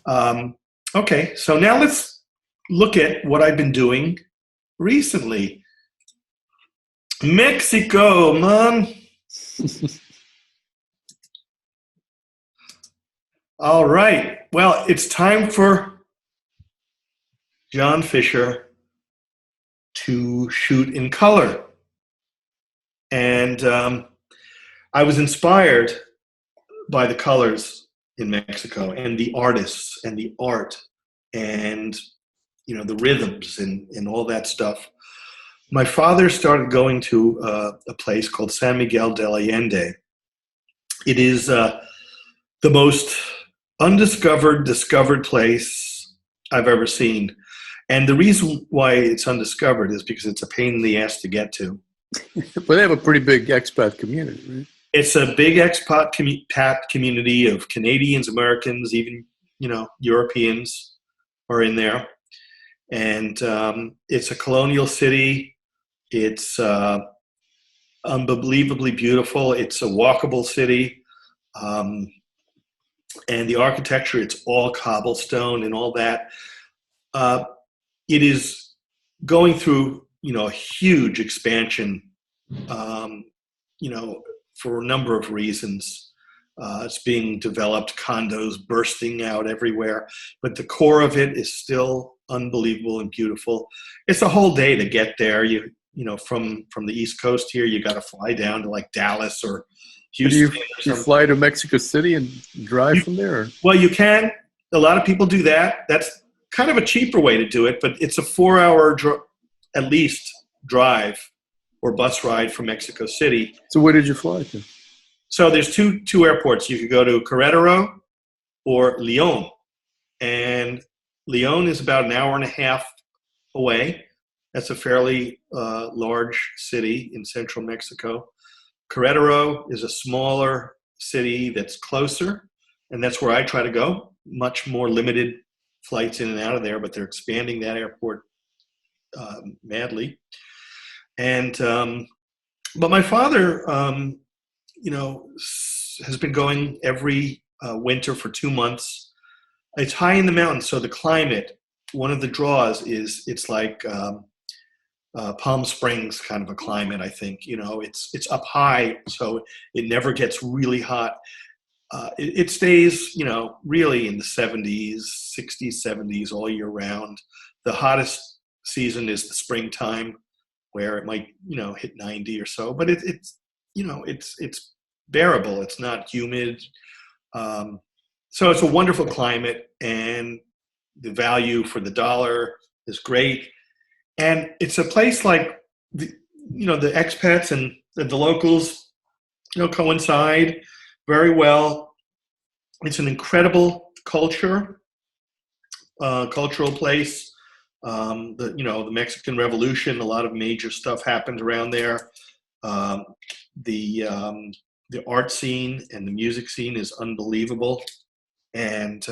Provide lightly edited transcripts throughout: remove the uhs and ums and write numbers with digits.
Okay, so now let's look at what I've been doing recently. Mexico, man. All right. Well, it's time for Jon Fisher to shoot in color. And I was inspired by the colors in Mexico and the artists and the art and, the rhythms and all that stuff. My father started going to a place called San Miguel De Allende. It is the most discovered place I've ever seen. And the reason why it's undiscovered is because it's a pain in the ass to get to. But they have a pretty big expat community, right? It's a big expat community of Canadians, Americans, even, Europeans are in there. And it's a colonial city. It's unbelievably beautiful. It's a walkable city. And the architecture, it's all cobblestone and all that. It is going through, a huge expansion, for a number of reasons. It's being developed, condos bursting out everywhere, but the core of it is still unbelievable and beautiful. It's a whole day to get there. From the East Coast here, you got to fly down to like Dallas or Houston. Do you fly to Mexico City and drive from there? Or? Well, you can. A lot of people do that. That's kind of a cheaper way to do it, but it's a 4-hour at least drive or bus ride from Mexico City. So where did you fly to? So there's two airports. You could go to Querétaro or León. And León is about an hour and a half away. That's a fairly large city in central Mexico. Querétaro is a smaller city that's closer, and that's where I try to go. Much more limited flights in and out of there, but they're expanding that airport madly. And but my father, has been going every winter for 2 months. It's high in the mountains, so the climate, one of the draws is it's like Palm Springs kind of a climate, I think. It's up high, so it never gets really hot. It stays, really in the 70s, 60s, 70s all year round. The hottest season is the springtime, where it might, hit 90 or so. But it's bearable. It's not humid. So it's a wonderful climate, and the value for the dollar is great. And it's a place like, the expats and the locals, coincide very well. It's an incredible cultural place. The Mexican Revolution, a lot of major stuff happened around there. The art scene and the music scene is unbelievable. And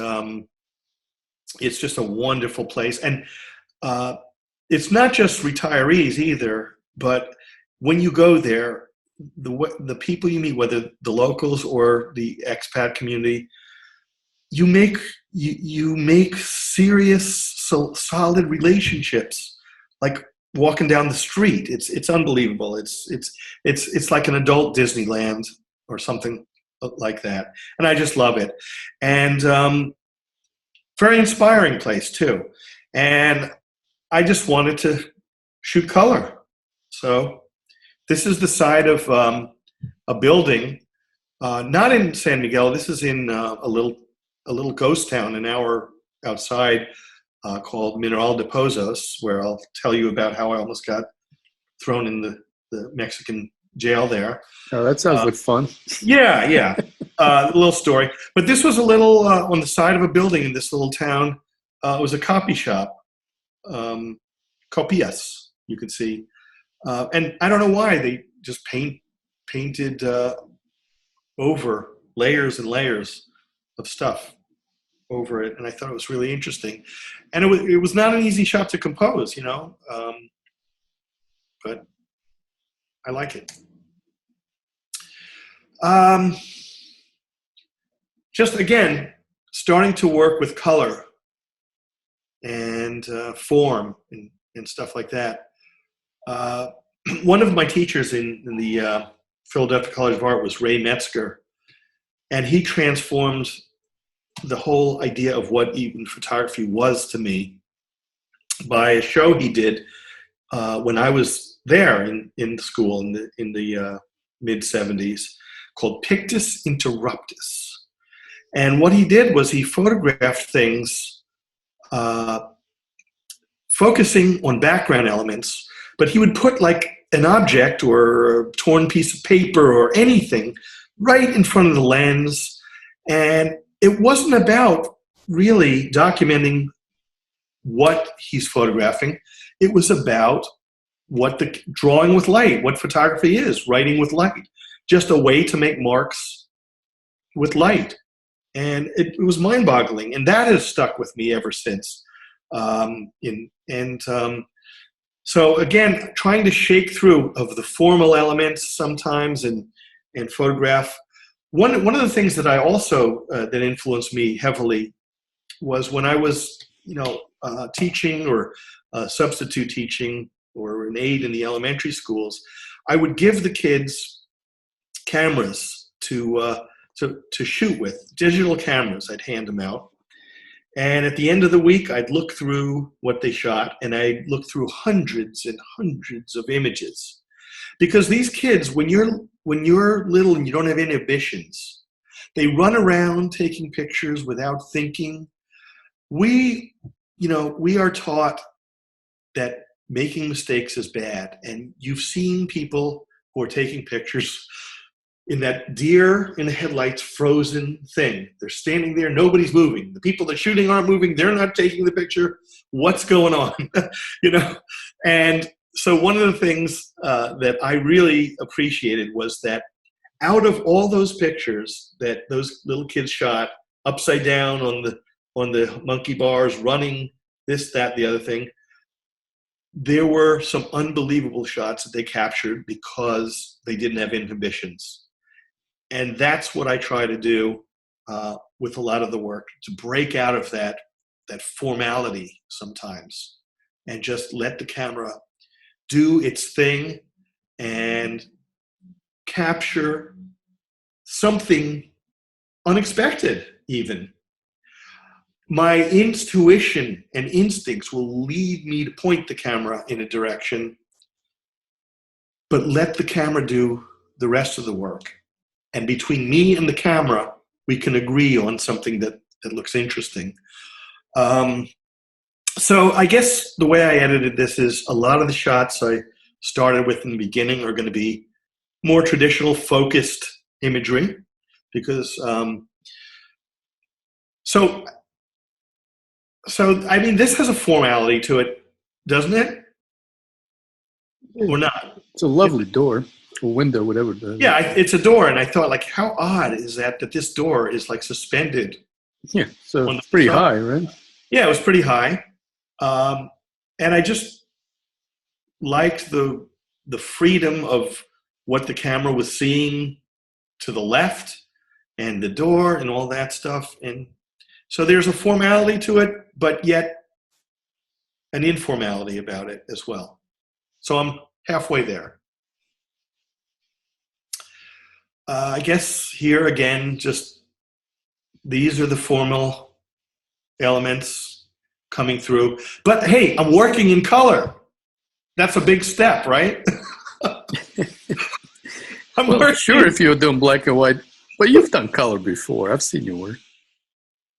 it's just a wonderful place. And it's not just retirees either, but when you go there, the people you meet, whether the locals or the expat community, you make serious, solid relationships, like walking down the street. It's unbelievable. It's like an adult Disneyland or something like that, and I just love it. And very inspiring place too. And I just wanted to shoot color. So this is the side of a building, not in San Miguel. This is in a little ghost town an hour outside called Mineral de Pozos, where I'll tell you about how I almost got thrown in the Mexican jail there. Oh, that sounds like fun. Yeah. A little story. But this was a little on the side of a building in this little town. It was a copy shop. Copias, you could see. And I don't know why they just painted over layers and layers of stuff over it, and I thought it was really interesting. And it was not an easy shot to compose, but I like it. Just again, starting to work with color and form and stuff like that. One of my teachers in the Philadelphia College of Art was Ray Metzker, and he transformed the whole idea of what even photography was to me by a show he did when I was there in school in the mid 70s, called Pictus Interruptus. And what he did was he photographed things focusing on background elements, but he would put like an object or a torn piece of paper or anything right in front of the lens. And it wasn't about really documenting what he's photographing. It was about what the drawing with light, what photography is, writing with light, just a way to make marks with light. And it was mind-boggling, and that has stuck with me ever since. So again, trying to shake through of the formal elements sometimes and photograph. One of the things that I also that influenced me heavily was when I was teaching or substitute teaching or an aide in the elementary schools. I would give the kids cameras to shoot with, digital cameras. I'd hand them out. And at the end of the week, I'd look through what they shot, and I'd look through hundreds and hundreds of images. Because these kids, when you're little and you don't have inhibitions, they run around taking pictures without thinking. We are taught that making mistakes is bad. And you've seen people who are taking pictures in that deer in the headlights frozen thing. They're standing there, nobody's moving. The people they're shooting aren't moving, they're not taking the picture. What's going on? And so one of the things that I really appreciated was that out of all those pictures that those little kids shot upside down on the monkey bars, running this, that, the other thing, there were some unbelievable shots that they captured because they didn't have inhibitions. And that's what I try to do with a lot of the work, to break out of that formality sometimes and just let the camera do its thing and capture something unexpected even. My intuition and instincts will lead me to point the camera in a direction, but let the camera do the rest of the work. And between me and the camera, we can agree on something that looks interesting. So I guess the way I edited this is a lot of the shots I started with in the beginning are going to be more traditional focused imagery because so I mean, this has a formality to it, doesn't it? Or not? It's a lovely door, or window, whatever it is. Yeah, it's a door, and I thought, like, how odd is that this door is like suspended? Yeah, so it's pretty high, right? Yeah, it was pretty high, and I just liked the freedom of what the camera was seeing to the left, and the door, and all that stuff, and so there's a formality to it, but yet an informality about it as well. So I'm halfway there. I guess here again, just these are the formal elements coming through. But hey, I'm working in color. That's a big step, right? Well, sure, if you're doing black and white, but you've done color before. I've seen your work.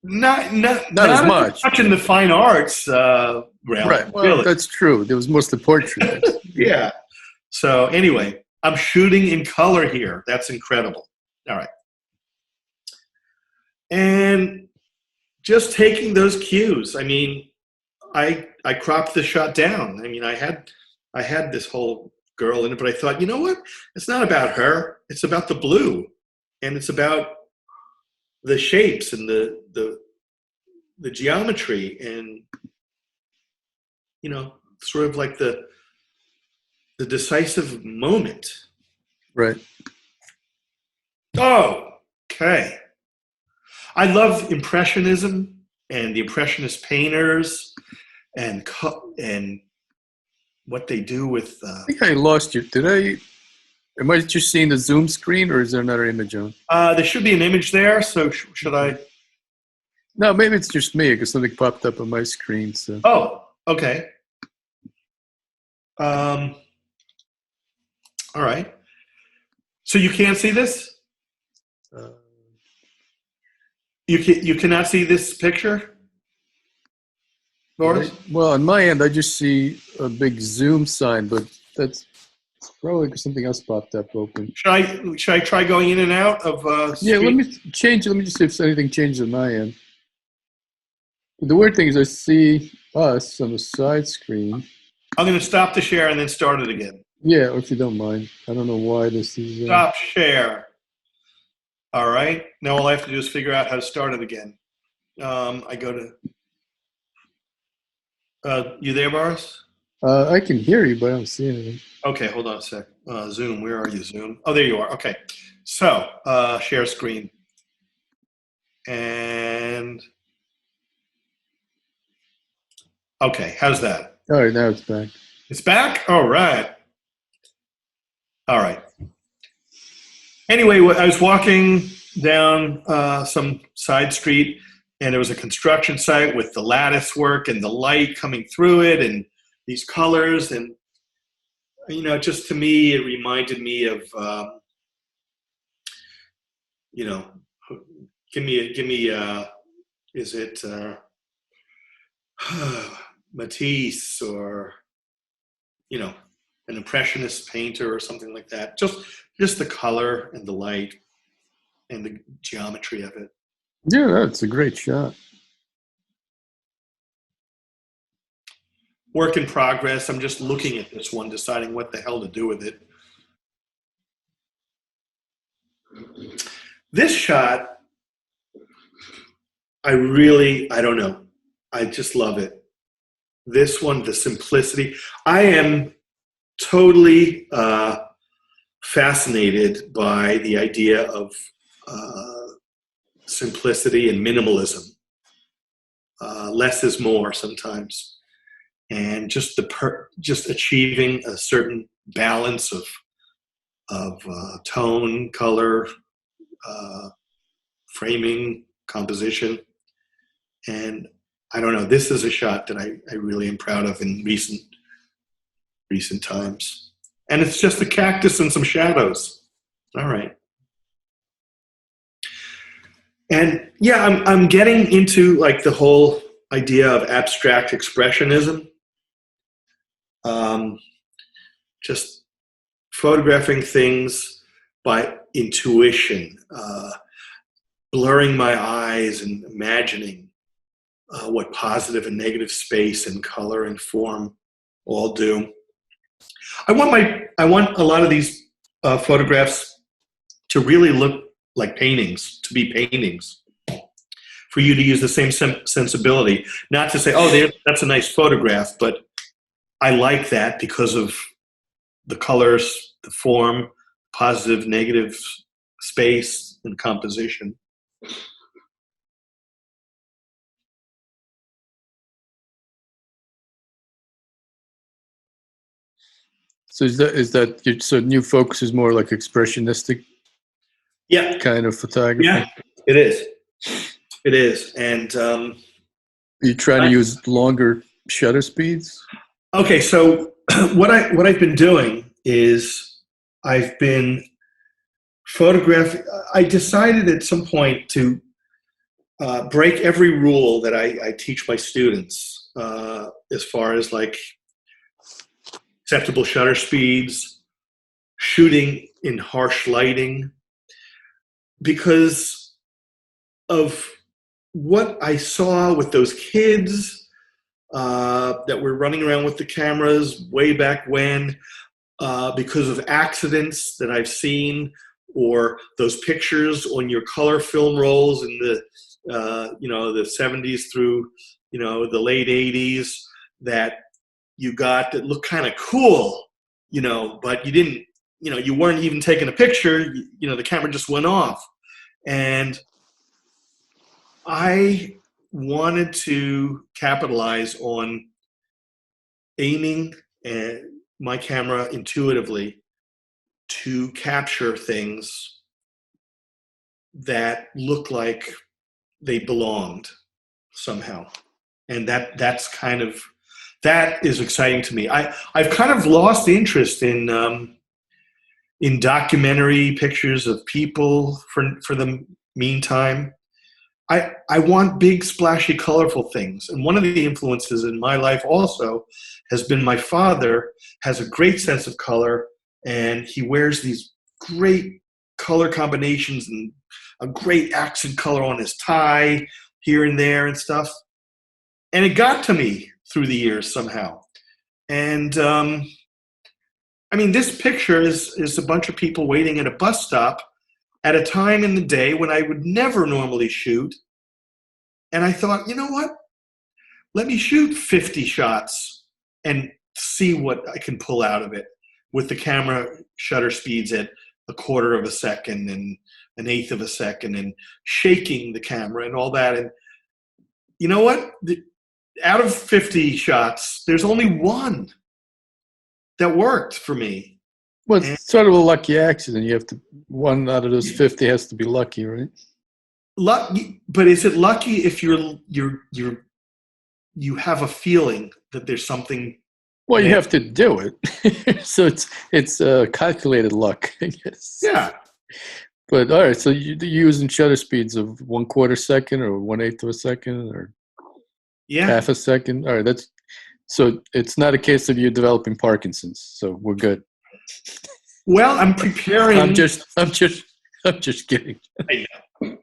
Not as much in the fine arts realm. Right. Well, really. That's true. There was mostly portrait. Yeah. So anyway, I'm shooting in color here. That's incredible. All right. And just taking those cues. I mean, I cropped the shot down. I mean, I had this whole girl in it, but I thought, you know what? It's not about her. It's about the blue, and it's about the shapes and the geometry, and sort of like the decisive moment. Right. Oh, okay. I love Impressionism and the Impressionist painters and what they do with. I think I lost you. Am I just seeing the Zoom screen, or is there another image on? There should be an image there. So should I? No, maybe it's just me because something popped up on my screen. So. Oh, okay. All right. So you can't see this? You cannot see this picture, Boris? Well, on my end, I just see a big Zoom sign, but that's probably because something else popped up open. Should I try going in and out of? Yeah, let me change. Let me just see if anything changes on my end. The weird thing is I see us on the side screen. I'm going to stop the share and then start it again. Yeah, or if you don't mind. I don't know why this is... Stop share. All right. Now all I have to do is figure out how to start it again. I go to... you there, Boris? I can hear you, but I don't see anything. Okay, hold on a sec. Zoom, where are you, Zoom? Oh, there you are. Okay. So, share screen. And... Okay, how's that? All right, now it's back. It's back? All right. All right. Anyway, I was walking down some side street, and there was a construction site with the lattice work and the light coming through it and these colors. And, you know, just to me, it reminded me of, you know, is it Matisse or, you know, an impressionist painter or something like that. Just the color and the light and the geometry of it. Yeah, that's a great shot. Work in progress. I'm just looking at this one, deciding what the hell to do with it. This shot, I don't know. I just love it. This one, the simplicity. I am totally fascinated by the idea of simplicity and minimalism. Less is more sometimes, and just just achieving a certain balance of tone, color, framing, composition, and I don't know. This is a shot that I really am proud of in recent times. And it's just a cactus and some shadows. All right. And yeah, I'm getting into like the whole idea of abstract expressionism. Just photographing things by intuition, blurring my eyes and imagining what positive and negative space and color and form all do. I want a lot of these photographs to really look like paintings, to be paintings, for you to use the same sensibility. Not to say, oh, that's a nice photograph, but I like that because of the colors, the form, positive, negative space, and composition. So so new focus is more like expressionistic kind of photography? Yeah, it is. It is. And you try to use longer shutter speeds? Okay, so what I've been doing is I've been photographing. I decided at some point to break every rule that I teach my students as far as like acceptable shutter speeds, shooting in harsh lighting, because of what I saw with those kids that were running around with the cameras way back when, because of accidents that I've seen, or those pictures on your color film rolls in the the 70s through the late 80s that you got that looked kind of cool, but you didn't, you weren't even taking a picture, the camera just went off. And I wanted to capitalize on aiming my camera intuitively to capture things that look like they belonged somehow. And that is exciting to me. I've kind of lost interest in documentary pictures of people for the meantime. I want big, splashy, colorful things. And one of the influences in my life also has been my father has a great sense of color, and he wears these great color combinations and a great accent color on his tie here and there and stuff. And it got to me through the years somehow. And I mean, this picture is a bunch of people waiting at a bus stop at a time in the day when I would never normally shoot. And I thought, you know what? Let me shoot 50 shots and see what I can pull out of it with the camera shutter speeds at a quarter of a second and an eighth of a second and shaking the camera and all that. And you know what? Out of 50 shots, there's only one that worked for me. Well, it's sort of a lucky accident. You have to, one out of those 50 has to be lucky, right? Lucky, but is it lucky if you have a feeling that there's something? Well, you have to do it, so it's calculated luck, I guess. Yeah. But all right, so you're using shutter speeds of 1/4 second or 1/8 of a second or half a second. All right, that's so it's not a case of you developing Parkinson's. So we're good. Well, I'm preparing. I'm just kidding. I know.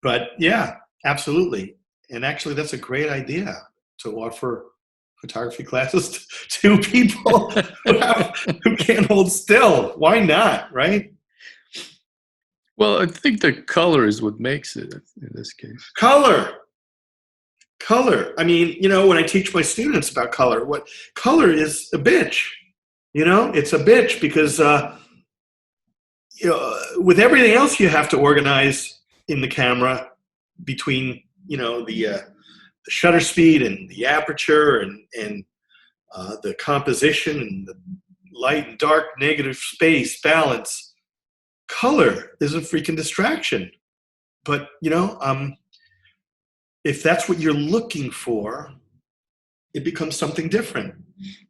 But yeah, absolutely. And actually, that's a great idea to offer photography classes to people who can't hold still. Why not, right? Well, I think the color is what makes it in this case. Color. I mean, when I teach my students about color, what color is a bitch. It's a bitch because with everything else you have to organize in the camera between the shutter speed and the aperture and the composition and the light and dark negative space balance. Color is a freaking distraction. But if that's what you're looking for, it becomes something different.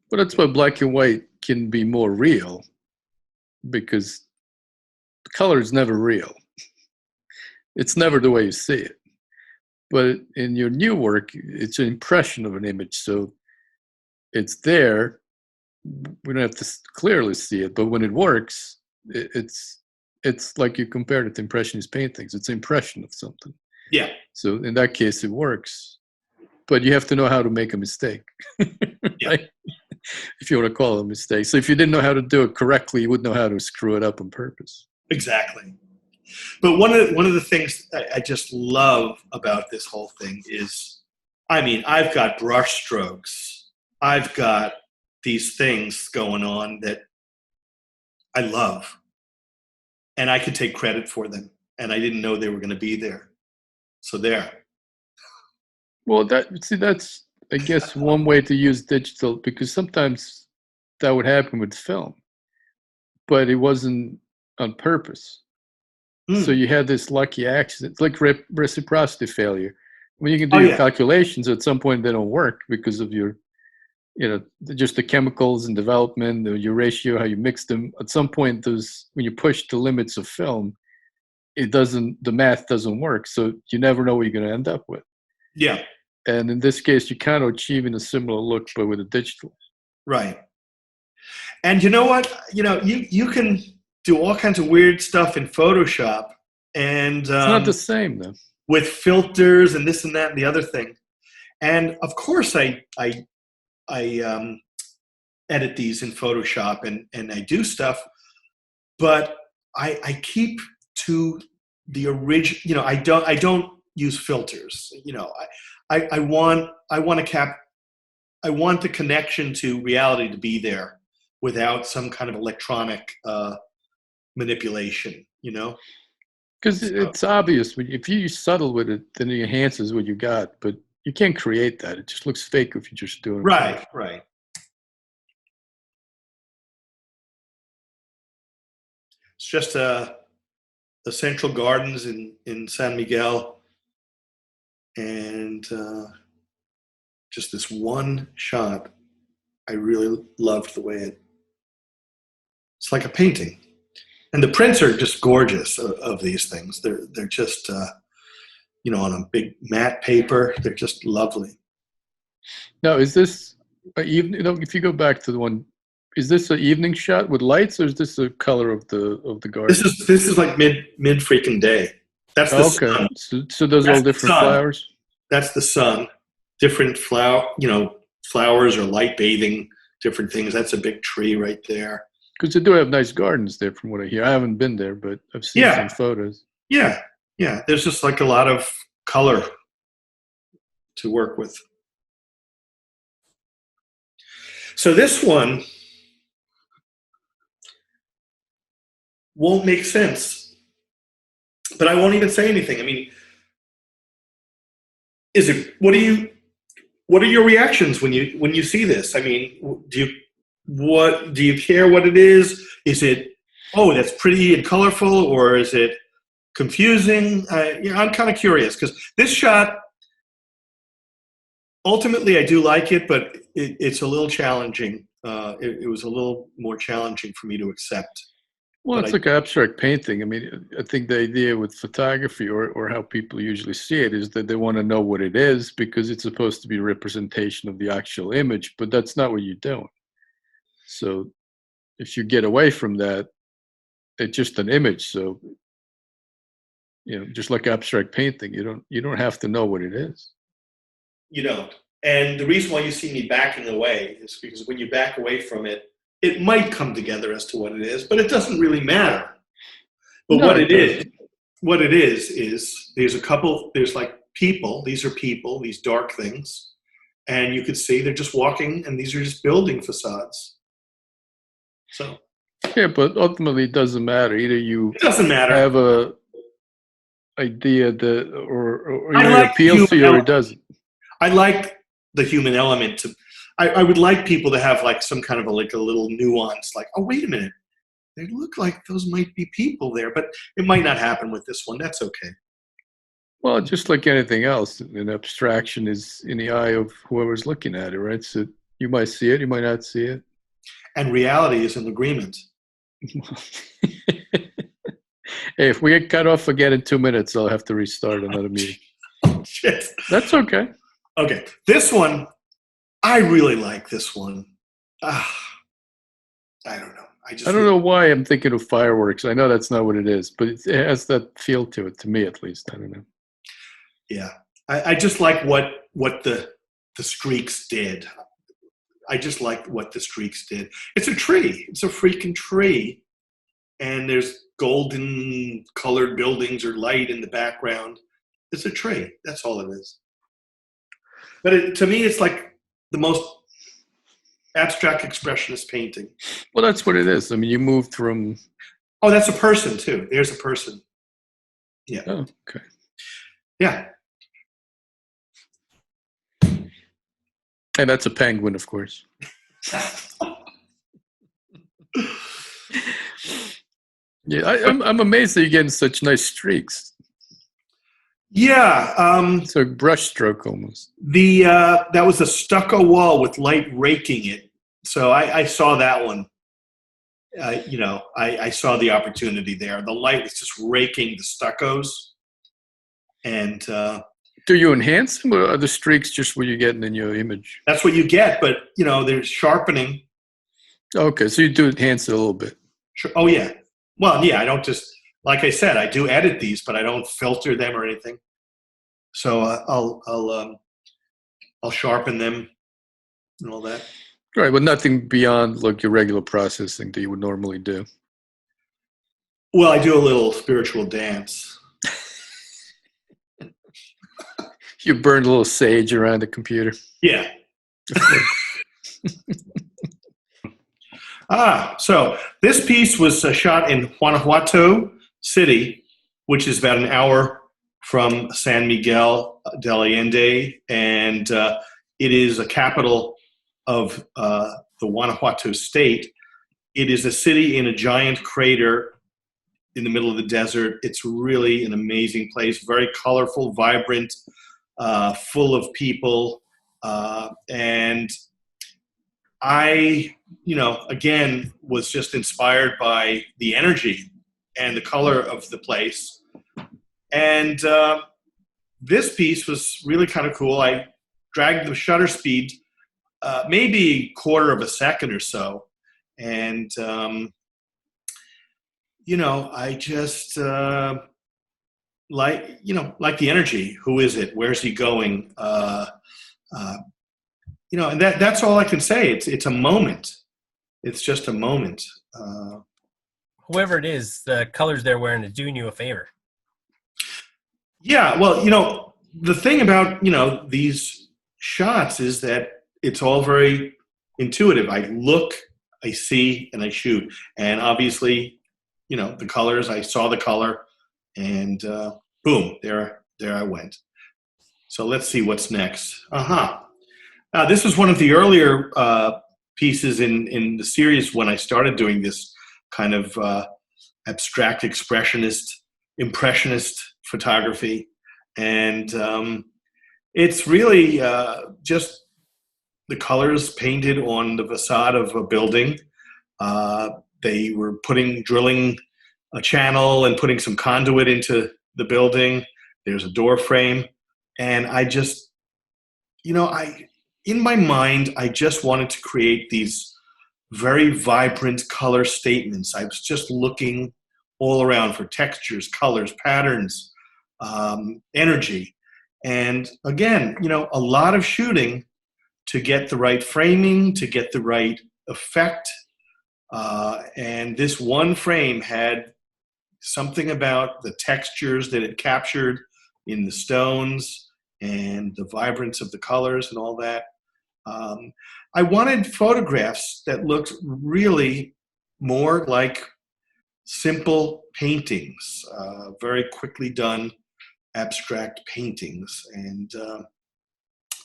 But that's why black and white can be more real, because color is never real. It's never the way you see it. But in your new work, it's an impression of an image. So it's there. We don't have to clearly see it, but when it works, it's like you compared it to Impressionist paintings. It's an impression of something. Yeah. So in that case, it works. But you have to know how to make a mistake. Right? If you want to call it a mistake. So if you didn't know how to do it correctly, you wouldn't know how to screw it up on purpose. Exactly. But one of the things I just love about this whole thing is, I mean, I've got brush strokes. I've got these things going on that I love. And I could take credit for them. And I didn't know they were going to be there. So there. Well, that's, I guess, one way to use digital, because sometimes that would happen with film. But it wasn't on purpose. So you had this lucky accident, like reciprocity failure. When you can do your calculations, at some point they don't work because of your, just the chemicals and development, your ratio, how you mix them. At some point, when you push the limits of film, the math doesn't work. So you never know what you're going to end up with. Yeah. And in this case, you're kind of achieving a similar look, but with a digital. Right. And you know what? You can do all kinds of weird stuff in Photoshop, and it's not the same though. With filters and this and that and the other thing. And of course, I edit these in Photoshop and I do stuff, but I keep to the original. I don't use filters. I want the connection to reality to be there without some kind of electronic manipulation, Because it's obvious. If you're subtle with it, then it enhances what you got. But you can't create that. It just looks fake if you're just doing it. Right, right. It's just the Central Gardens in San Miguel, and just this one shot. I really loved the way it's like a painting. And the prints are just gorgeous of these things. They're just, on a big matte paper. They're just lovely. Now, is this if you go back to the one, is this an evening shot with lights, or is this the color of the garden? This is like mid freaking day. That's the sun. So those are all different flowers. That's the sun. Different flowers or light bathing, different things. That's a big tree right there. Because they do have nice gardens there, from what I hear. I haven't been there, but I've seen some photos. Yeah. There's just like a lot of color to work with. So this one won't make sense, but I won't even say anything. I mean, what are your reactions when you see this? I mean, do you care what it is? Is it, oh, that's pretty and colorful, or is it confusing? I'm kind of curious, because this shot, ultimately I do like it, but it's a little challenging. It was a little more challenging for me to accept. Well, it's like abstract painting. I mean, I think the idea with photography, or how people usually see it, is that they want to know what it is because it's supposed to be a representation of the actual image, but that's not what you're doing. So if you get away from that, it's just an image. So, just like abstract painting, you don't have to know what it is. You don't. And the reason why you see me backing away is because when you back away from it, it might come together as to what it is, but it doesn't really matter. But what it is there's like people, these are people, these dark things, and you could see they're just walking, and these are just building facades. So. Yeah, but ultimately it doesn't matter. Either it doesn't matter. Have a idea that, or it appeals to you, or it doesn't. I like the human element to. I would like people to have like some kind of a little nuance, like, oh, wait a minute, they look like those might be people there, but it might not happen with this one. That's okay. Well, just like anything else, an abstraction is in the eye of whoever's looking at it, right? So you might see it, you might not see it. And reality is an agreement. Hey, if we get cut off again in 2 minutes, I'll have to restart another meeting. Shit. That's okay. Okay. This one, I really like this one. I don't know. I don't know why I'm thinking of fireworks. I know that's not what it is, but it has that feel to it, to me at least. I don't know. Yeah. I just like what the streaks did. I just like what the streaks did. It's a tree. It's a freaking tree. And there's golden colored buildings or light in the background. It's a tree. That's all it is. But to me, it's like the most abstract expressionist painting. Well, that's what it is. I mean, you moved from... Oh, that's a person, too. There's a person. Yeah. Oh, okay. Yeah. And that's a penguin, of course. Yeah, I'm amazed that you're getting such nice streaks. Yeah. It's a brush stroke almost. That was a stucco wall with light raking it. So I saw that one. I saw the opportunity there. The light was just raking the stuccos. And do you enhance them, or are the streaks just what you're getting in your image? That's what you get, but there's sharpening. Okay, so you do enhance it a little bit. Sure. Oh yeah. Well, yeah. I don't just, like I said, I do edit these, but I don't filter them or anything. So I'll sharpen them and all that. Right, but nothing beyond like your regular processing that you would normally do. Well, I do a little spiritual dance. You burned a little sage around the computer. Yeah. So this piece was shot in Guanajuato City, which is about an hour from San Miguel De Allende, and it is a capital of the Guanajuato state. It is a city in a giant crater in the middle of the desert. It's really an amazing place, very colorful, vibrant, full of people. And I, again, was just inspired by the energy and the color of the place. And this piece was really kind of cool. I dragged the shutter speed maybe quarter of a second or so. And, I just like the energy. Who is it? Where's he going? And that's all I can say. It's a moment. It's just a moment. Whoever it is, the colors they're wearing is doing you a favor. Yeah, well, the thing about, these shots is that it's all very intuitive. I look, I see, and I shoot. And obviously, the colors, I saw the color, and boom, there I went. So let's see what's next. This was one of the earlier pieces in the series when I started doing this kind of abstract expressionist, impressionist photography. And it's really just the colors painted on the facade of a building. They were drilling a channel and putting some conduit into the building. There's a door frame. And I just, in my mind, I just wanted to create these very vibrant color statements. I was just looking all around for textures, colors, patterns, energy. And again, a lot of shooting to get the right framing, to get the right effect. And this one frame had something about the textures that it captured in the stones and the vibrance of the colors and all that. I wanted photographs that looked really more like simple paintings, very quickly done abstract paintings, and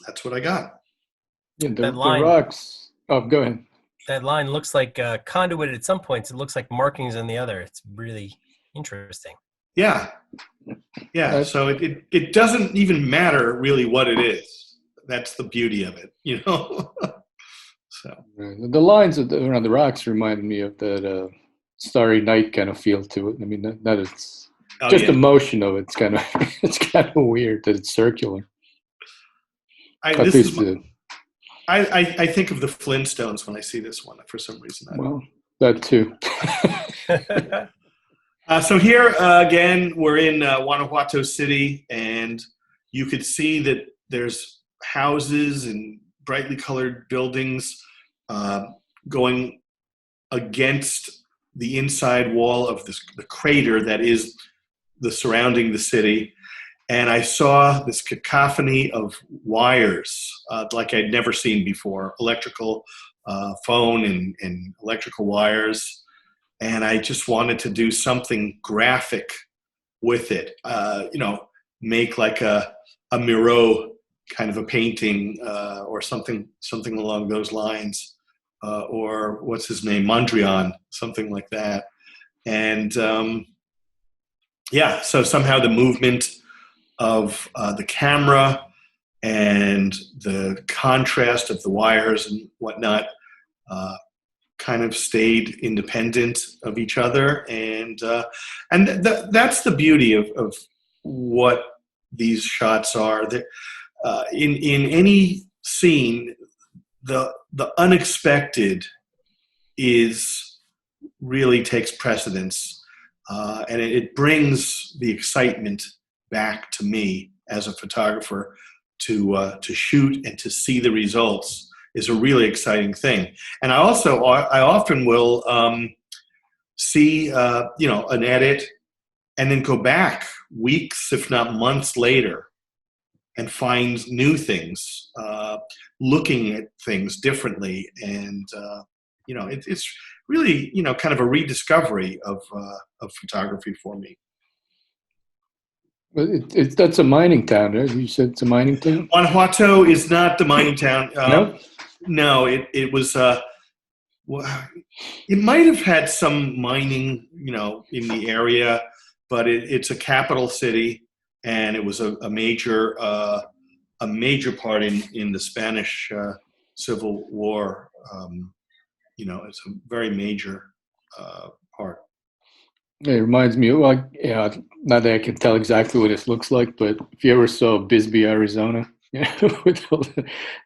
that's what I got. Yeah, the rocks. Oh, go ahead. That line looks like conduit at some points. It looks like markings on the other. It's really interesting. Yeah. So it doesn't even matter really what it is. That's the beauty of it, So the lines around the rocks remind me of that Starry Night kind of feel to it. I mean, that it's the motion of it. It's kind of weird that it's circular. I think of the Flintstones when I see this one for some reason. Well, that too. So here again, we're in Guanajuato City, and you could see that there's houses and brightly colored buildings going against the inside wall of the crater that is surrounding the city. And I saw this cacophony of wires like I'd never seen before, electrical phone and electrical wires. And I just wanted to do something graphic with it, make like a Miro kind of a painting or something along those lines, or what's his name, Mondrian, something like that. And so somehow the movement of the camera and the contrast of the wires and whatnot kind of stayed independent of each other, and that's the beauty of what these shots are. That in any scene, the unexpected really takes precedence, and it brings the excitement back to me as a photographer to shoot and to see the results is a really exciting thing. And I often will see an edit and then go back weeks, if not months later, and find new things, looking at things differently, and it's really kind of a rediscovery of photography for me. But that's a mining town, right? You said it's a mining town? Guanajuato is not the mining town. No? No, it was. Well, it might have had some mining, in the area, but it's a capital city, and it was a major part in the Spanish Civil War. It's a very major part. It reminds me, well, yeah, not that I can tell exactly what this looks like, but if you ever saw Bisbee, Arizona, with all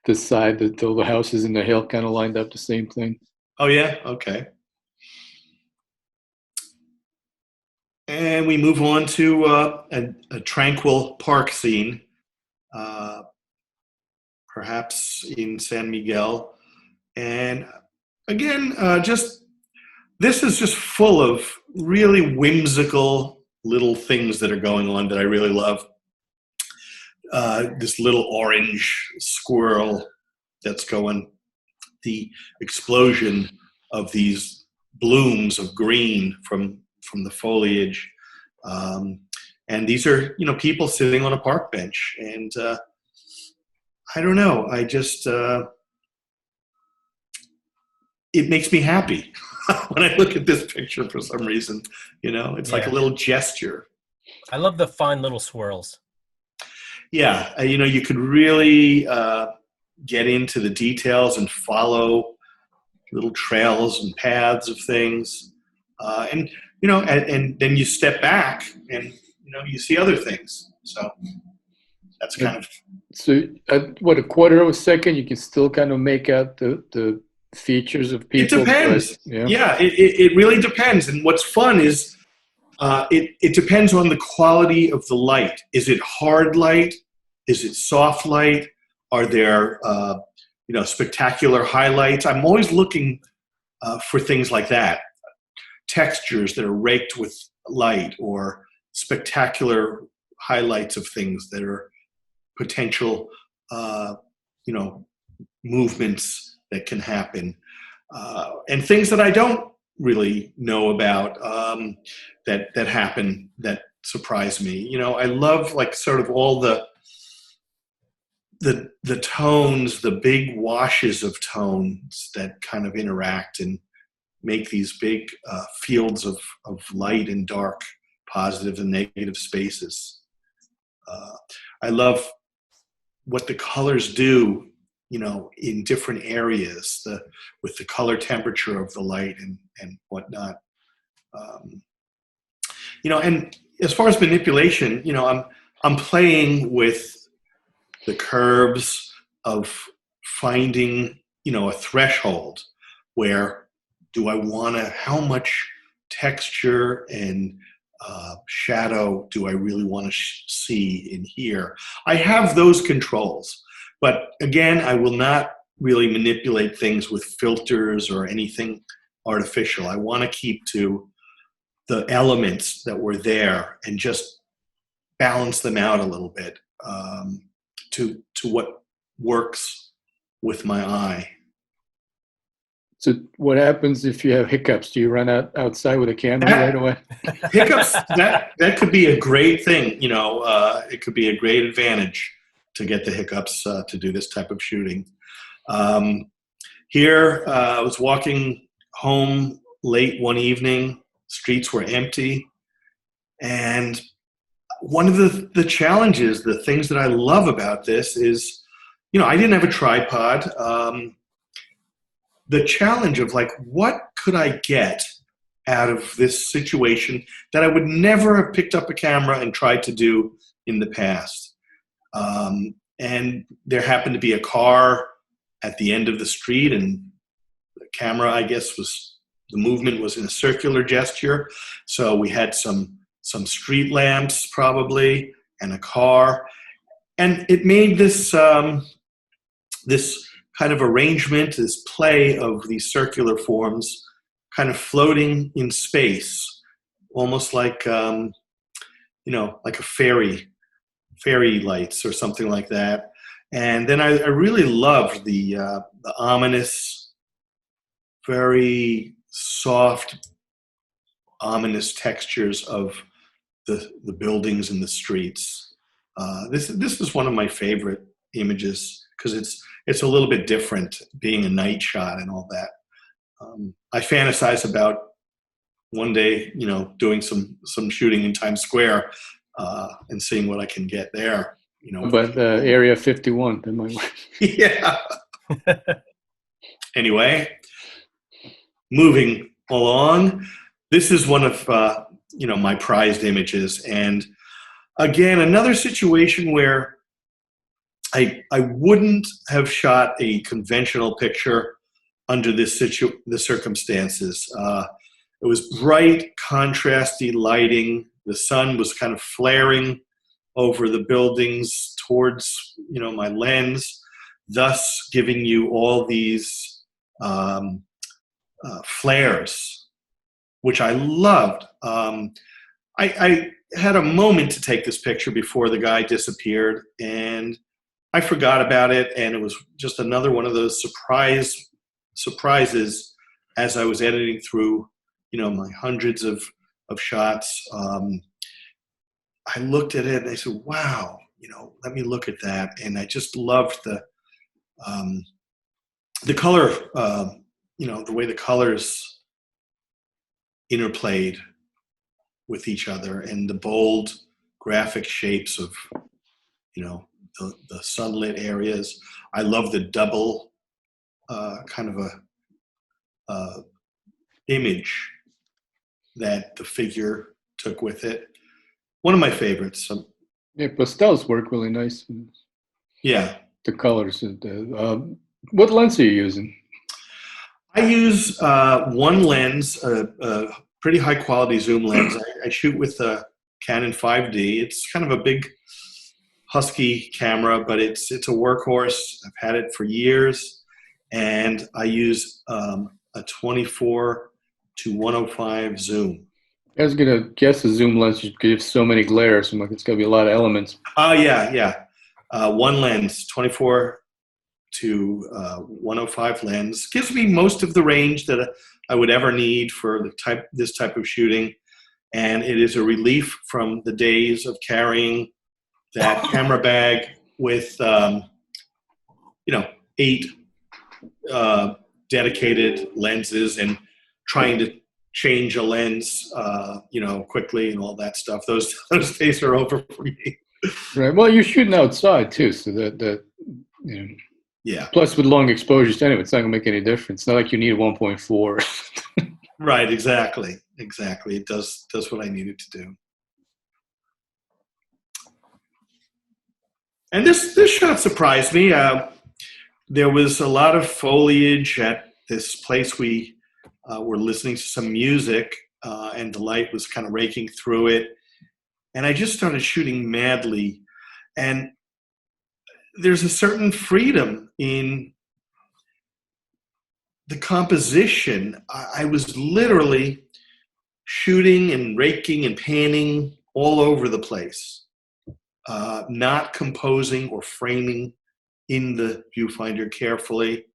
the side that all the houses in the hill kind of lined up, the same thing. Oh yeah, okay. And we move on to a tranquil park scene, perhaps in San Miguel. And again, this is just full of really whimsical little things that are going on that I really love. This little orange squirrel that's going, the explosion of these blooms of green from the foliage. And these are, people sitting on a park bench. And I don't know, I just, it makes me happy when I look at this picture for some reason. It's like a little gesture. I love the fine little swirls. Yeah, you could really get into the details and follow little trails and paths of things. And then you step back and, you see other things. So that's kind of. So at a quarter of a second, you can still kind of make out the features of people. It depends. But, yeah, it really depends. And what's fun is it depends on the quality of the light. Is it hard light? Is it soft light? Are there, spectacular highlights? I'm always looking for things like that. Textures that are raked with light, or spectacular highlights of things that are potential, movements that can happen, and things that I don't really know about that happen that surprise me. I love like sort of all the tones, the big washes of tones that kind of interact and make these big fields of light and dark, positive and negative spaces. I love what the colors do, in different areas, with the color temperature of the light and whatnot. And as far as manipulation, I'm playing with the curves of finding, a threshold where do I want to, how much texture and shadow do I really want to see in here? I have those controls, but again, I will not really manipulate things with filters or anything artificial. I want to keep to the elements that were there and just balance them out a little bit to what works with my eye. So what happens if you have hiccups? Do you run outside with a camera right away? Hiccups, that could be a great thing. It could be a great advantage to get the hiccups to do this type of shooting. Here, I was walking home late one evening. Streets were empty. And one of the challenges, the things that I love about this is, I didn't have a tripod. The challenge of like, what could I get out of this situation that I would never have picked up a camera and tried to do in the past? And there happened to be a car at the end of the street, and the camera, I guess, the movement was in a circular gesture. So we had some street lamps probably and a car, and it made this this kind of arrangement, this play of these circular forms kind of floating in space, almost like like a fairy lights or something like that. And then I really loved the ominous, very soft, ominous textures of the buildings and the streets. This is one of my favorite images because it's a little bit different, being a night shot and all that. I fantasize about one day, doing some shooting in Times Square and seeing what I can get there. But Area 51, that might work. Yeah. Anyway, moving along, this is one of my prized images, and again, another situation where I wouldn't have shot a conventional picture under the circumstances. It was bright, contrasty lighting. The sun was kind of flaring over the buildings towards my lens, thus giving you all these flares, which I loved. I had a moment to take this picture before the guy disappeared, and I forgot about it, and it was just another one of those surprises as I was editing through my hundreds of shots. I looked at it and I said, wow, let me look at that. And I just loved the color, the way the colors interplayed with each other, and the bold graphic shapes of, the sunlit areas. I love the double kind of a image that the figure took with it. One of my favorites. Yeah, pastels work really nice. Yeah. The colors. What lens are you using? I use one lens, a pretty high quality zoom lens. I shoot with a Canon 5D. It's kind of a big, husky camera, but it's a workhorse. I've had it for years, and I use a 24 to 105 zoom. I was gonna guess a zoom lens gives so many glares. I'm like, it's gonna be a lot of elements. Oh yeah. One lens, 24 to 105 lens, gives me most of the range that I would ever need for this type of shooting, and it is a relief from the days of carrying that camera bag with 8 dedicated lenses and trying to change a lens quickly and all that stuff. Those days are over for me. Right. Well, you're shooting outside too, so that yeah. Plus, with long exposures, anyway, it's not gonna make any difference. It's not like you need a 1.4. Right. Exactly. It does what I need it to do. And this shot surprised me. There was a lot of foliage at this place. We were listening to some music, and the light was kind of raking through it. And I just started shooting madly. And there's a certain freedom in the composition. I was literally shooting and raking and panning all over the place, not composing or framing in the viewfinder carefully,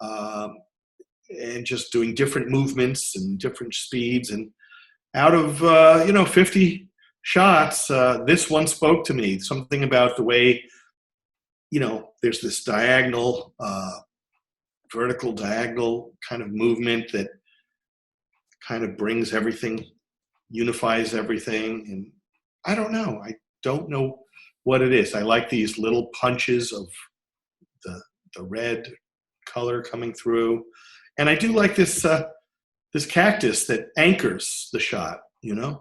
and just doing different movements and different speeds. And out of 50 shots, this one spoke to me. Something about the way, there's this diagonal, vertical diagonal kind of movement that kind of brings everything, unifies everything. And I don't know what it is. I like these little punches of the red color coming through. And I do like this cactus that anchors the shot, Yeah,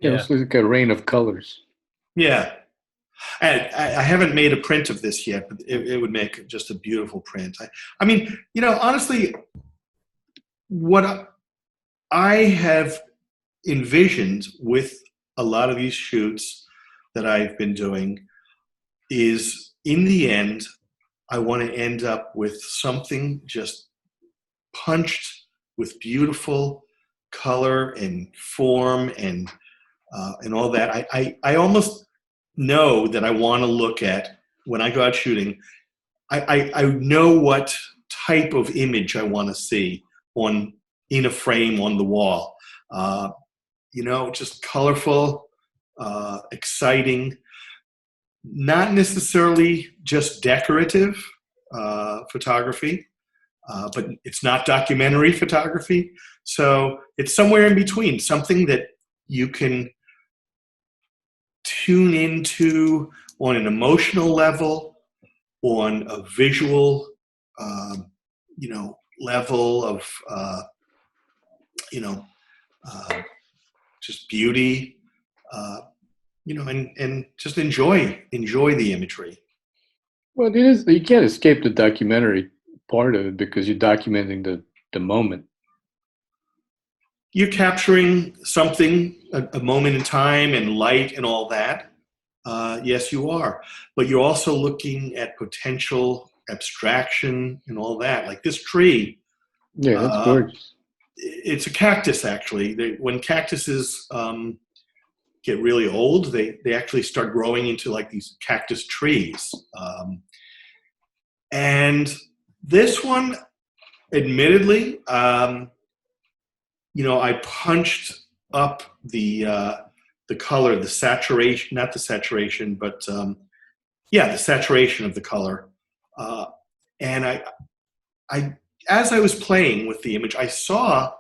it's like a rain of colors. Yeah. And I haven't made a print of this yet, but it would make just a beautiful print. I mean, honestly, what I have envisioned with a lot of these shoots that I've been doing is, in the end, I want to end up with something just punched with beautiful color and form and all that. I almost know that I want to look at, when I go out shooting, I know what type of image I want to see in a frame on the wall. just colorful, exciting, not necessarily just decorative photography, but it's not documentary photography. So it's somewhere in between, something that you can tune into on an emotional level, on a visual, level of, just beauty, and just enjoy the imagery. Well, it is. You can't escape the documentary part of it because you're documenting the moment. You're capturing something, a moment in time and light and all that. Yes, you are. But you're also looking at potential abstraction and all that. Like this tree. Yeah, that's gorgeous. It's a cactus, actually. When cactuses get really old, they actually start growing into like these cactus trees. And this one, admittedly, I punched up the color, the saturation, not the saturation, but the saturation of the color. And I, as I was playing with the image, I saw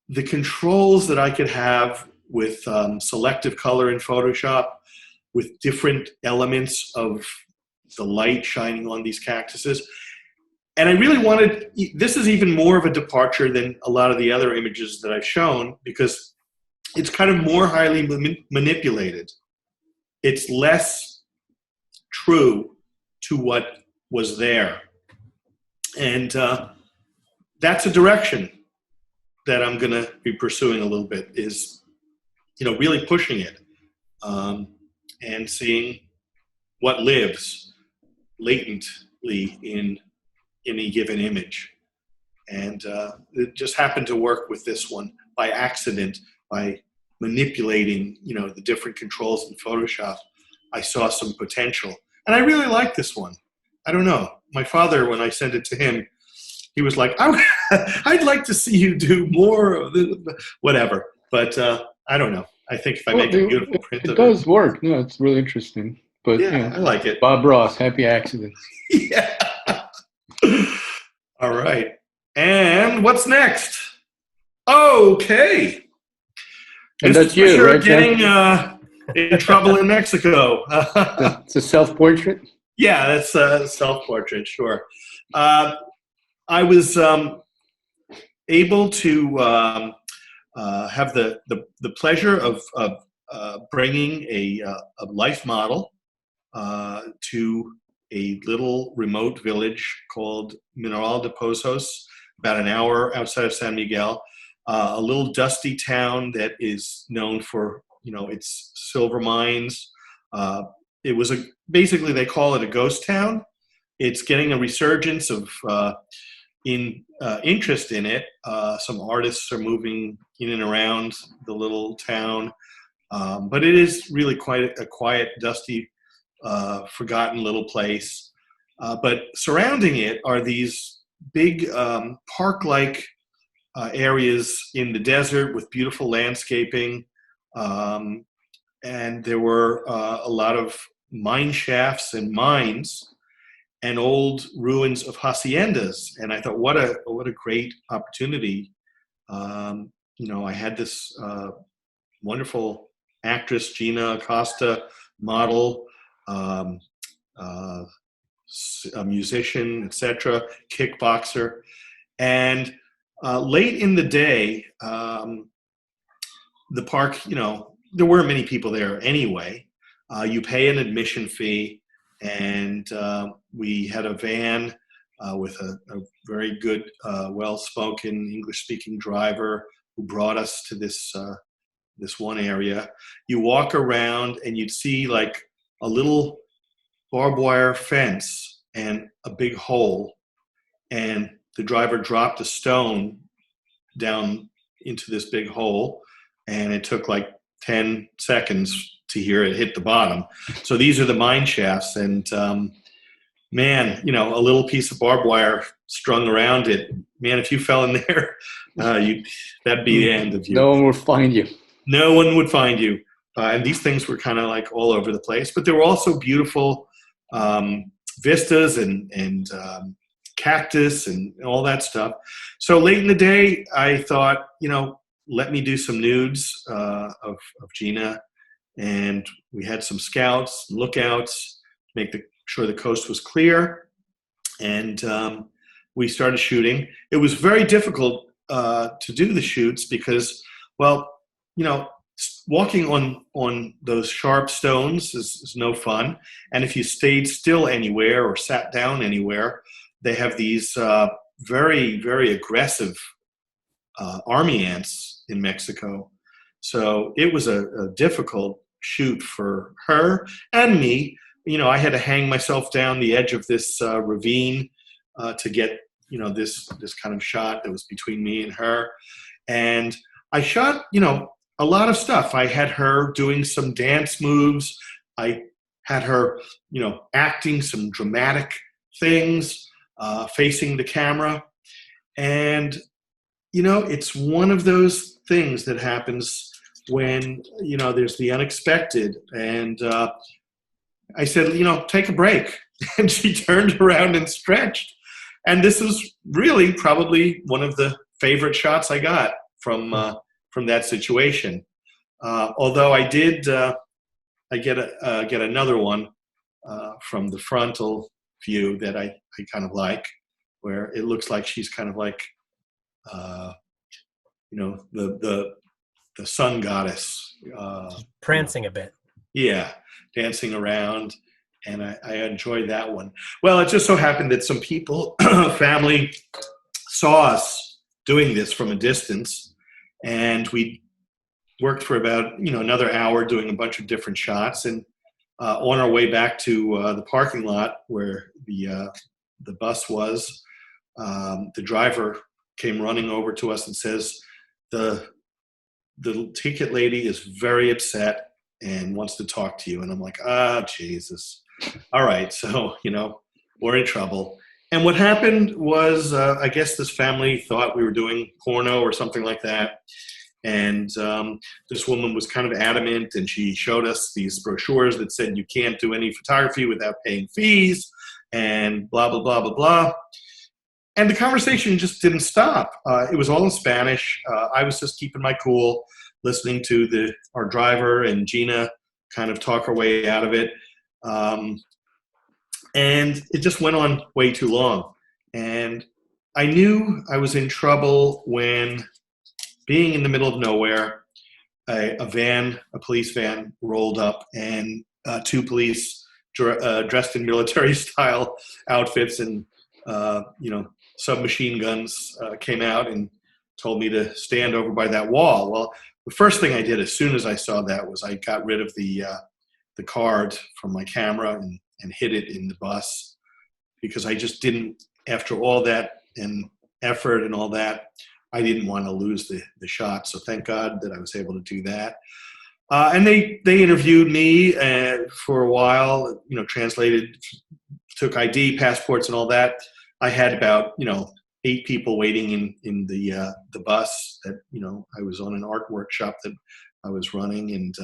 the controls that I could have with selective color in Photoshop, with different elements of the light shining on these cactuses. And I really wanted, this is even more of a departure than a lot of the other images that I've shown, because it's kind of more highly manipulated. It's less true to what was there. And that's a direction that I'm going to be pursuing a little bit, is, really pushing it and seeing what lives latently in any given image. And it just happened to work with this one by accident, by manipulating, the different controls in Photoshop. I saw some potential. And I really like this one. I don't know. My father, when I sent it to him, he was like, I'd like to see you do more of whatever. But I don't know. I think if I make a beautiful print of it. It does work. No, it's really interesting. But yeah, I like it. Bob Ross, happy accidents. Yeah. All right. And what's next? Okay. And Mr. that's you, Fisher right? Getting in trouble in Mexico. It's a self-portrait? Yeah, that's a self-portrait, sure. I was able to have the pleasure of bringing a life model to a little remote village called Mineral de Pozos, about an hour outside of San Miguel, a little dusty town that is known for its silver mines. It was basically they call it a ghost town. It's getting a resurgence of interest in it. Some artists are moving in and around the little town, but it is really quite a quiet, dusty, forgotten little place. But surrounding it are these big park-like areas in the desert with beautiful landscaping. And there were a lot of mine shafts and mines and old ruins of haciendas. And I thought, what a great opportunity. I had this wonderful actress, Gina Acosta, model, a musician, etc., kickboxer. And late in the day, the park, there weren't many people there anyway. You pay an admission fee, and we had a van with a very good, well-spoken English-speaking driver who brought us to this one area. You walk around, and you'd see like a little barbed wire fence and a big hole, and the driver dropped a stone down into this big hole, and it took like 10 seconds to hear it hit the bottom. So these are the mine shafts, and man, a little piece of barbed wire strung around it. Man, if you fell in there, that'd be the end of you. No one would find you. No one would find you. And these things were kind of like all over the place, but there were also beautiful vistas and cactus and all that stuff. So late in the day, I thought, let me do some nudes of Gina. And we had some scouts, lookouts, make sure the coast was clear. And we started shooting. It was very difficult to do the shoots because, well, walking on those sharp stones is no fun. And if you stayed still anywhere or sat down anywhere, they have these very, very aggressive army ants in Mexico. So it was a difficult shoot for her and me. I had to hang myself down the edge of this ravine to get, this kind of shot that was between me and her. And I shot, a lot of stuff. I had her doing some dance moves. I had her, acting some dramatic things, facing the camera. And, it's one of those things that happens when, there's the unexpected. And I said, take a break. And she turned around and stretched. And this is really probably one of the favorite shots I got from that situation. Although I did, I get another one from the frontal view that I kind of like, where it looks like she's kind of like, the sun goddess. Prancing a bit. Yeah, dancing around. And I enjoyed that one. Well, it just so happened that some people, family, saw us doing this from a distance. And we worked for about, another hour doing a bunch of different shots. And on our way back to the parking lot where the bus was, the driver came running over to us and says, the ticket lady is very upset and wants to talk to you. And I'm like, Jesus. All right. So, we're in trouble. And what happened was, I guess this family thought we were doing porno or something like that. And this woman was kind of adamant, and she showed us these brochures that said you can't do any photography without paying fees and blah, blah, blah, blah, blah. And the conversation just didn't stop. It was all in Spanish. I was just keeping my cool, listening to our driver and Gina kind of talk her way out of it. And it just went on way too long. And I knew I was in trouble when, being in the middle of nowhere, a police van rolled up, and two police dressed in military style outfits and, submachine guns came out and told me to stand over by that wall. Well, the first thing I did as soon as I saw that was I got rid of the card from my camera and hid it in the bus, because I just didn't, after all that and effort and all that, I didn't want to lose the shot. So thank God that I was able to do that. And they interviewed me for a while, translated, took ID, passports and all that. I had about, 8 people waiting in the bus that, I was on an art workshop that I was running, and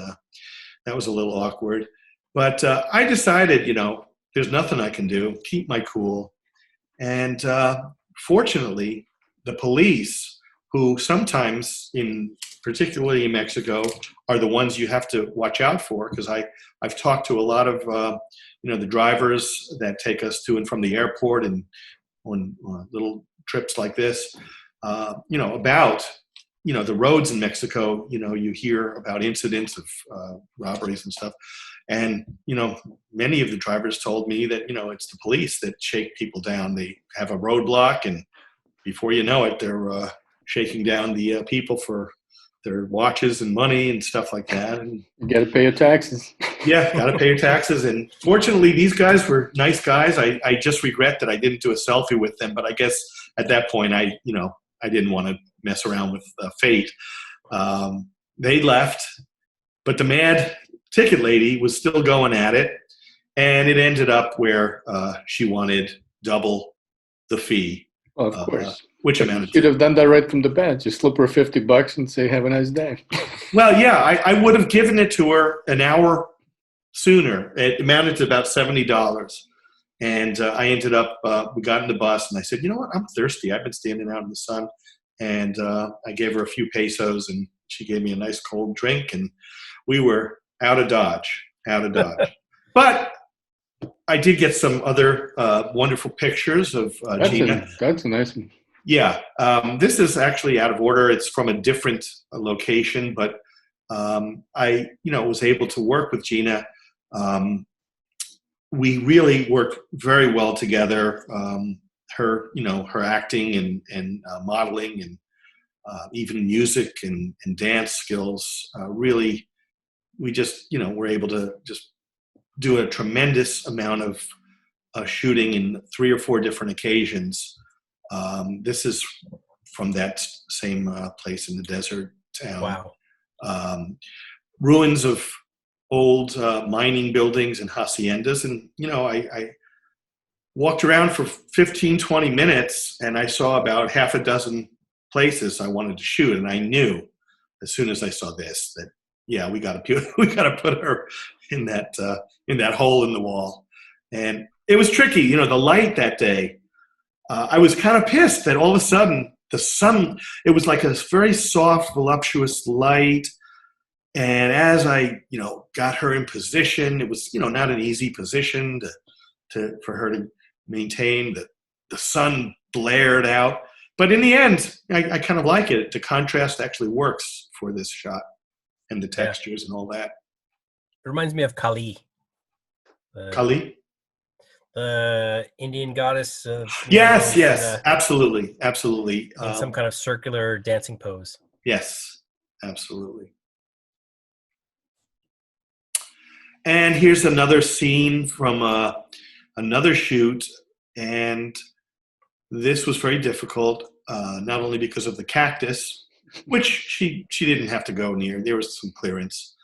that was a little awkward. But I decided, there's nothing I can do, keep my cool. And fortunately, the police, who sometimes, particularly in Mexico, are the ones you have to watch out for, because I've talked to a lot of, the drivers that take us to and from the airport and on little trips like this, about, the roads in Mexico. You hear about incidents of robberies and stuff. And, many of the drivers told me that, it's the police that shake people down. They have a roadblock, and before you know it, they're shaking down the people for their watches and money and stuff like that. And you got to pay your taxes. Yeah, got to pay your taxes. And fortunately, these guys were nice guys. I just regret that I didn't do a selfie with them. But I guess at that point, I didn't want to mess around with fate. They left, but the mad ticket lady was still going at it. And it ended up where she wanted double the fee, Well, of course. which But amounted you should to. have done that right from the bat. Just slip her $50 and say, "Have a nice day." Well, yeah, I would have given it to her an hour sooner. It amounted to about $70. And I ended up, we got in the bus, and I said, you know what, I'm thirsty. I've been standing out in the sun. And I gave her a few pesos, and she gave me a nice cold drink, and we were out of Dodge. But I did get some other wonderful pictures of Gina. That's a nice one. Yeah, this is actually out of order. It's from a different location, but I, was able to work with Gina. We really worked very well together. Her acting and modeling and even music and dance skills. Really, we just, were able to just do a tremendous amount of shooting in 3 or 4 different occasions. This is from that same place in the desert town. Wow. Ruins of old mining buildings and haciendas. And, I walked around for 15, 20 minutes, and I saw about half a dozen places I wanted to shoot. And I knew as soon as I saw this that, yeah, we got to put her in that hole in the wall. And it was tricky, the light that day. I was kind of pissed that all of a sudden the sun, it was like a very soft, voluptuous light. And as I, got her in position, it was, not an easy position for her to maintain. The sun blared out. But in the end, I kind of like it. The contrast actually works for this shot and the textures and all that. It reminds me of Kali. Kali? The Indian goddess. Yes, absolutely. In some kind of circular dancing pose. Yes, absolutely. And here's another scene from another shoot, and this was very difficult, not only because of the cactus, which she didn't have to go near. There was some clearance.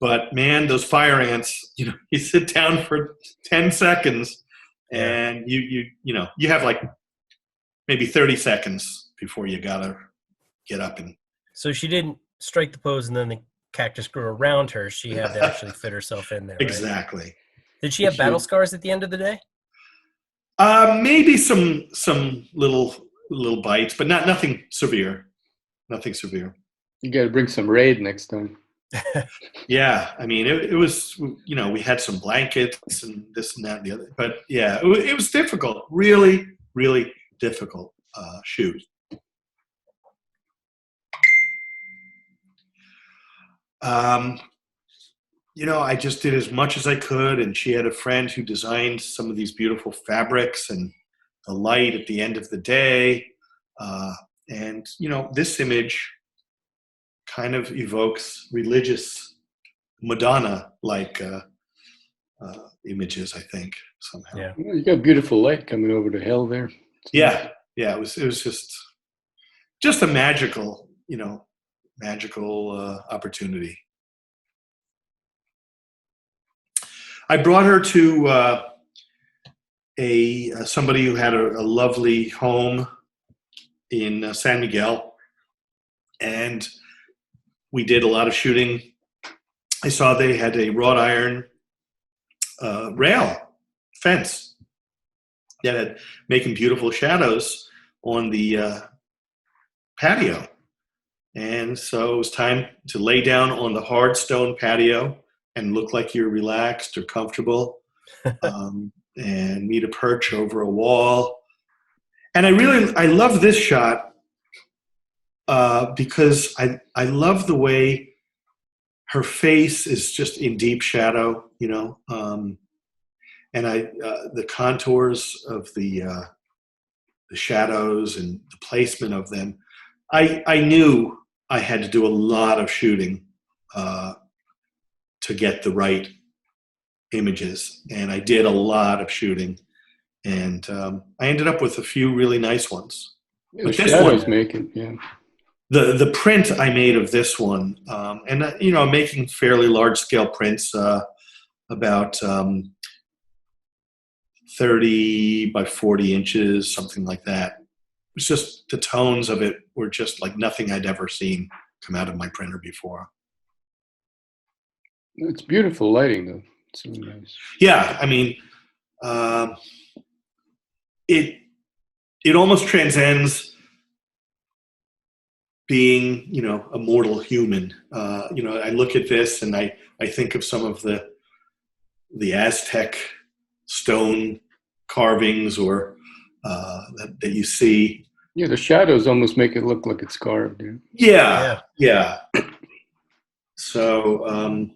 But, man, those fire ants, you sit down for 10 seconds, and you have like maybe 30 seconds before you got to get up. And so she didn't strike the pose and then the cactus grew around her. She had to actually fit herself in there. Right? Exactly. Did she have battle scars at the end of the day? Maybe some little bites, but nothing severe. Nothing severe. You got to bring some Raid next time. Yeah, I mean, it was, we had some blankets and this and that and the other. But, yeah, it was difficult. Really, really difficult shoot. I just did as much as I could, and she had a friend who designed some of these beautiful fabrics and the light at the end of the day. And, this image kind of evokes religious Madonna-like images, I think, somehow. Yeah. Well, you got beautiful light coming over the hill there. Yeah, it was just a magical opportunity. I brought her to somebody who had a lovely home in San Miguel, and we did a lot of shooting. I saw they had a wrought iron rail fence that had making beautiful shadows on the patio. And so it was time to lay down on the hard stone patio and look like you're relaxed or comfortable, and meet a perch over a wall. And I love this shot because I love the way her face is just in deep shadow, and the contours of the shadows and the placement of them. I knew I had to do a lot of shooting to get the right images, and I did a lot of shooting, and I ended up with a few really nice ones. Yeah, but the this shadows one, make it, yeah. The print I made of this one, and I'm making fairly large scale prints about 30 by 40 inches, something like that. It was just the tones of it were just like nothing I'd ever seen come out of my printer before. It's beautiful lighting, though. It's really nice. Yeah, I mean, it almost transcends being, you know, a mortal human. You know, I look at this and I think of some of the Aztec stone carvings or that you see. Yeah, the shadows almost make it look like it's carved. Yeah, yeah. So,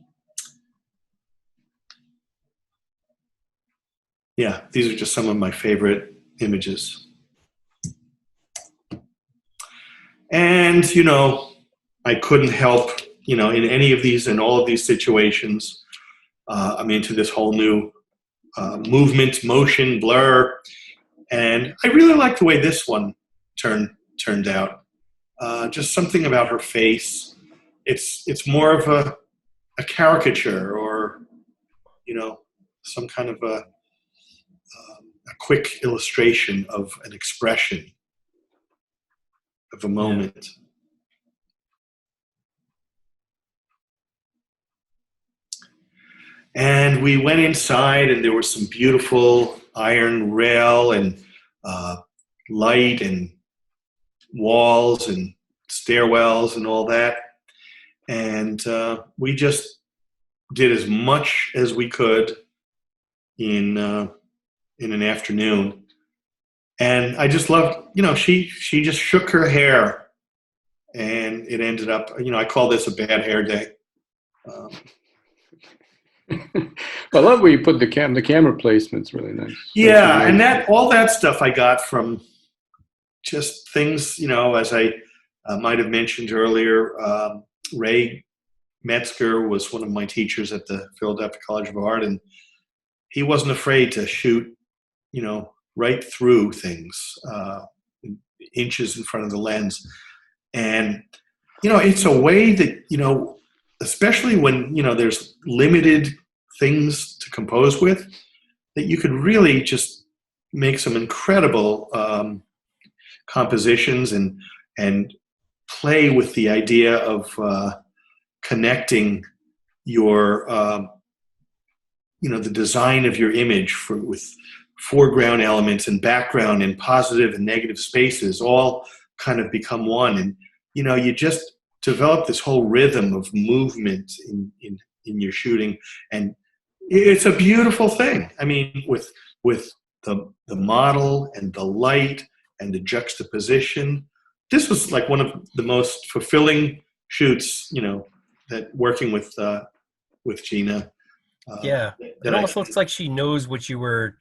yeah, these are just some of my favorite images. And, you know, I couldn't help, you know, in any of these, in all of these situations, I'm into this whole new movement, motion, blur. And I really like the way this one turned out. Just something about her face. It's more of a caricature or, you know, some kind of a quick illustration of an expression of a moment. And we went inside and there was some beautiful iron rail and light and walls and stairwells and all that. And we just did as much as we could in an afternoon. And I just loved, you know, she just shook her hair and it ended up, you know, I call this a bad hair day. I love where you put the camera placement's really nice. Yeah, and all that stuff I got from just things, you know, as I might have mentioned earlier, Ray Metzker was one of my teachers at the Philadelphia College of Art, and he wasn't afraid to shoot, you know, right through things, inches in front of the lens. And, you know, it's a way that, you know, especially when, you know, there's limited things to compose with, that you could really just make some incredible compositions and play with the idea of connecting your, you know, the design of your image with foreground elements and background and positive and negative spaces all kind of become one. And, you know, you just develop this whole rhythm of movement in your shooting. And it's a beautiful thing. I mean, with the model and the light and the juxtaposition, this was like one of the most fulfilling shoots, you know, that working with Gina. It almost looks like she knows what you were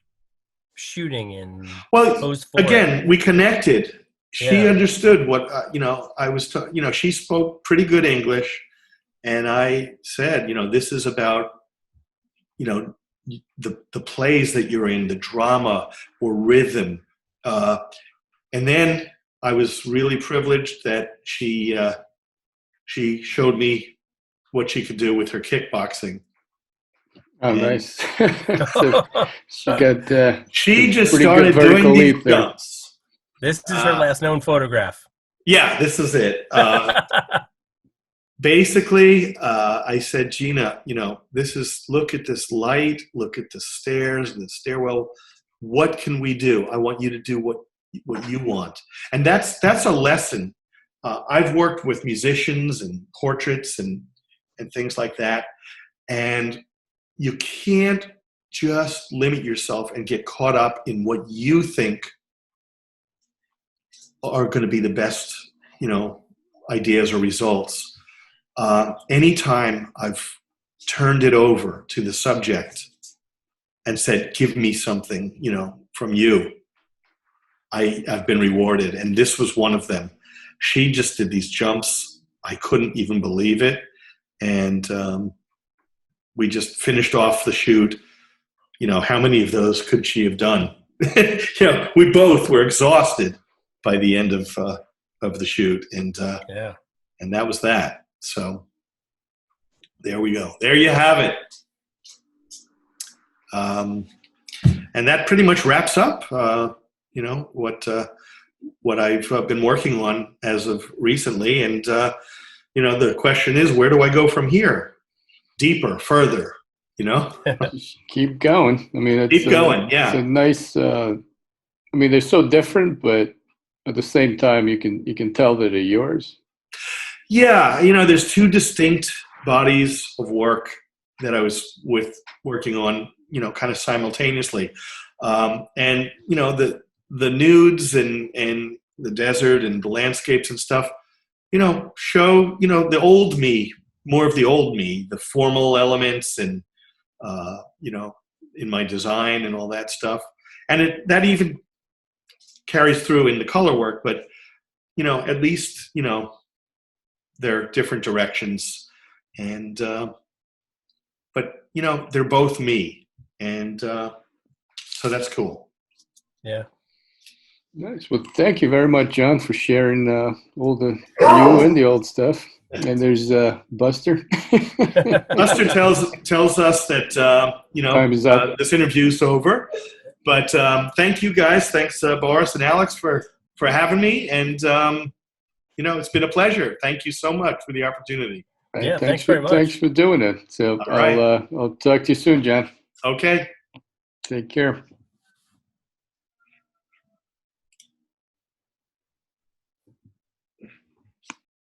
shooting and well, again, we connected. She understood what you know. I was, you know, she spoke pretty good English, and I said, you know, this is about, you know, the plays that you're in, the drama or rhythm, and then I was really privileged that she showed me what she could do with her kickboxing. Oh, and nice. So she got. She just started doing these jumps. This is her last known photograph. Yeah, this is it. Basically, I said, Gina, you know, look at this light, look at the stairs and the stairwell. What can we do? I want you to do what you want. And that's a lesson. I've worked with musicians and portraits and things like that. And you can't just limit yourself and get caught up in what you think are going to be the best, you know, ideas or results. Anytime I've turned it over to the subject and said, give me something, you know, from you, I've been rewarded. And this was one of them. She just did these jumps. I couldn't even believe it. And we just finished off the shoot. You know, how many of those could she have done? You know, we both were exhausted by the end of the shoot, and that was that. So there we go. There you have it. And that pretty much wraps up, you know, what I've been working on as of recently. And, you know, the question is, where do I go from here? Deeper, further, you know? Just keep going. I mean, Keep going, it's a nice, I mean, they're so different, but at the same time, you can tell that they're yours. Yeah, you know, there's two distinct bodies of work that I was working on, you know, kind of simultaneously. And, you know, the nudes and the desert and the landscapes and stuff, you know, show, you know, the old me, more of the old me, the formal elements and, you know, in my design and all that stuff. And that even carries through in the color work, but, you know, at least, you know, they're different directions. And, but, you know, they're both me. And so that's cool. Yeah. Nice. Well, thank you very much, Jon, for sharing all the new and the old stuff. And there's Buster. Buster tells us that, you know, Time is up. this interview's over. But thank you guys. Thanks, Boris and Alex, for having me. And, you know, it's been a pleasure. Thank you so much for the opportunity. Yeah, thanks very much. Thanks for doing it. So All right. I'll talk to you soon, Jon. Okay. Take care.